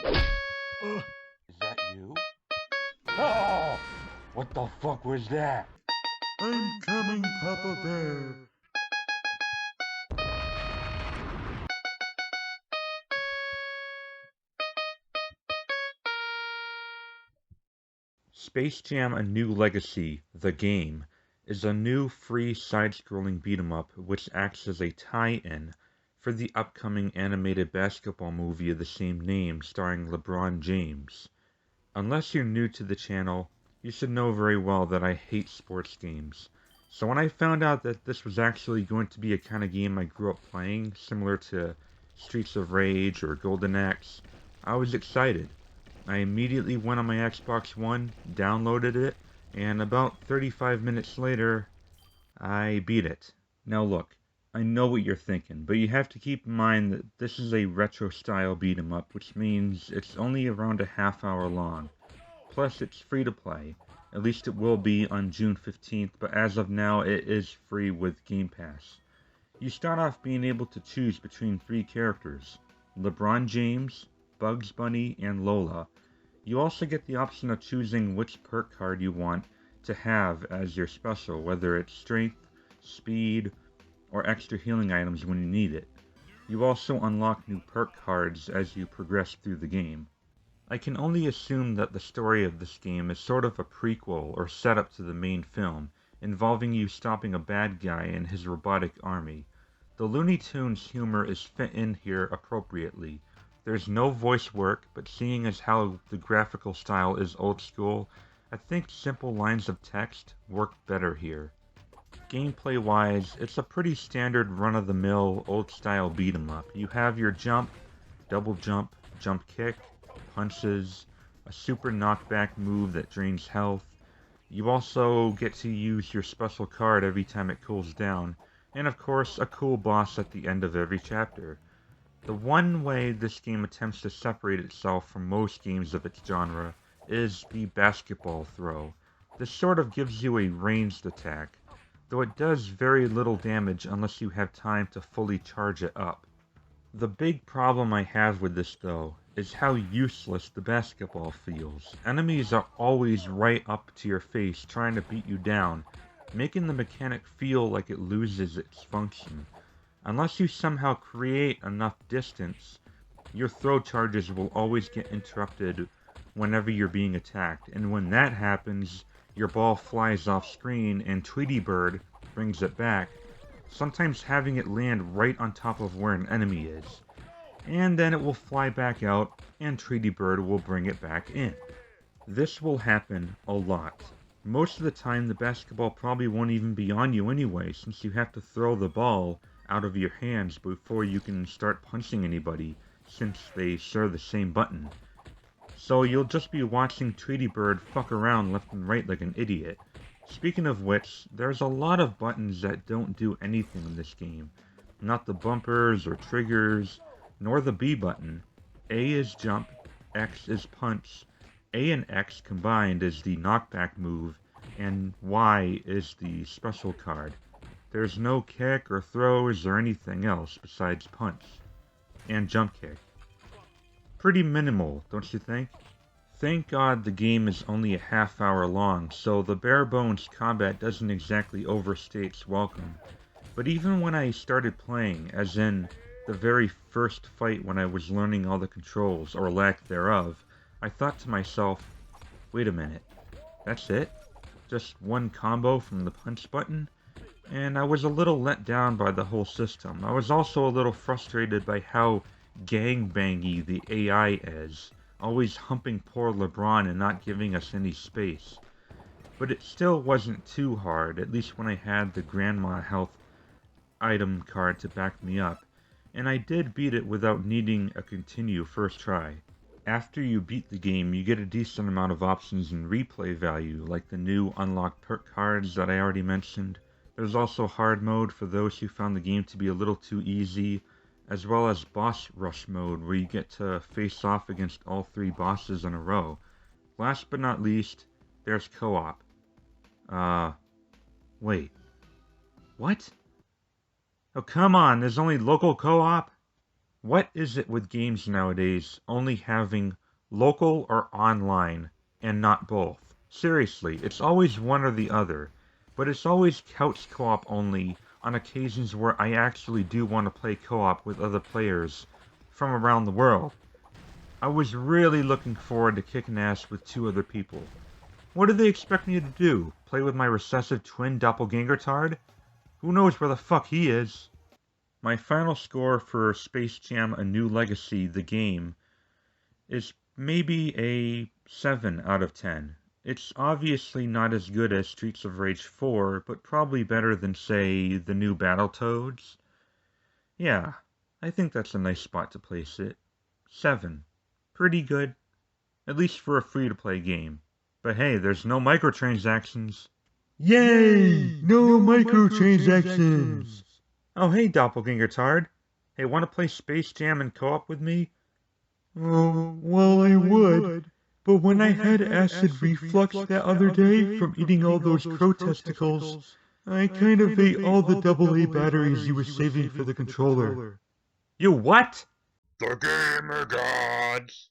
Is that you? Oh! What the fuck was that? I'm coming, Papa Bear. Space Jam: A New Legacy: The Game is a new free side-scrolling beat-em-up which acts as a tie-in for the upcoming animated basketball movie of the same name starring LeBron James. Unless you're new to the channel, you should know very well that I hate sports games. So when I found out that this was actually going to be a kind of game I grew up playing, similar to Streets of Rage or Golden Axe, I was excited. I immediately went on my Xbox One, downloaded it, and about 35 minutes later, I beat it. Now look, I know what you're thinking, but you have to keep in mind that this is a retro-style beat-em-up, which means it's only around a half hour long. Plus, it's free to play. At least it will be on June 15th, but as of now, it is free with Game Pass. You start off being able to choose between three characters: LeBron James, Bugs Bunny, and Lola. You also get the option of choosing which perk card you want to have as your special, whether it's strength, speed, or extra healing items when you need it. You also unlock new perk cards as you progress through the game. I can only assume that the story of this game is sort of a prequel or setup to the main film, involving you stopping a bad guy and his robotic army. The Looney Tunes humor is fit in here appropriately. There's no voice work, but seeing as how the graphical style is old school, I think simple lines of text work better here. Gameplay-wise, it's a pretty standard run-of-the-mill, old-style beat-em-up. You have your jump, double jump, jump kick, punches, a super knockback move that drains health. You also get to use your special card every time it cools down, and of course a cool boss at the end of every chapter. The one way this game attempts to separate itself from most games of its genre is the basketball throw. This sort of gives you a ranged attack, though it does very little damage unless you have time to fully charge it up. The big problem I have with this though is how useless the basketball feels. Enemies are always right up to your face trying to beat you down, making the mechanic feel like it loses its function. Unless you somehow create enough distance, your throw charges will always get interrupted whenever you're being attacked, and when that happens, your ball flies off screen and Tweety Bird brings it back, sometimes having it land right on top of where an enemy is. And then it will fly back out, and Tweety Bird will bring it back in. This will happen a lot. Most of the time, the basketball probably won't even be on you anyway, since you have to throw the ball out of your hands before you can start punching anybody, since they share the same button. So you'll just be watching Tweety Bird fuck around left and right like an idiot. Speaking of which, there's a lot of buttons that don't do anything in this game. Not the bumpers or triggers, nor the B button. A is jump, X is punch, A and X combined is the knockback move, and Y is the special card. There's no kick or throws or anything else besides punch and jump kick. Pretty minimal, don't you think? Thank God the game is only a half hour long, so the bare bones combat doesn't exactly overstay its welcome. But even when I started playing, as in the very first fight when I was learning all the controls, or lack thereof, I thought to myself, wait a minute, that's it? Just one combo from the punch button? And I was a little let down by the whole system. I was also a little frustrated by how gangbangy the AI is, always humping poor LeBron and not giving us any space. But it still wasn't too hard, at least when I had the Grandma Health item card to back me up, and I did beat it without needing a continue first try. After you beat the game, you get a decent amount of options in replay value, like the new unlocked perk cards that I already mentioned. There's also hard mode for those who found the game to be a little too easy, as well as boss rush mode where you get to face off against all three bosses in a row. Last but not least, there's co-op. Wait. What? Oh, come on, there's only local co-op? What is it with games nowadays only having local or online and not both? Seriously, it's always one or the other, but it's always couch co-op only on occasions where I actually do want to play co-op with other players from around the world. I was really looking forward to kicking ass with 2 other people. What do they expect me to do? Play with my recessive twin doppelganger-tard? Who knows where the fuck he is? My final score for Space Jam: A New Legacy, the game, is maybe a 7 out of 10. It's obviously not as good as Streets of Rage 4, but probably better than, say, the new Battletoads. Yeah, I think that's a nice spot to place it. 7. Pretty good. At least for a free-to-play game. But hey, there's no microtransactions. Yay! No microtransactions! Oh hey, Doppelganger Tard. Hey, wanna play Space Jam and co-op with me? Oh, well, I would. But when I had acid reflux that other day from eating all those crow testicles, I kind of ate all the AA batteries you were saving for the controller. You what? The gamer gods!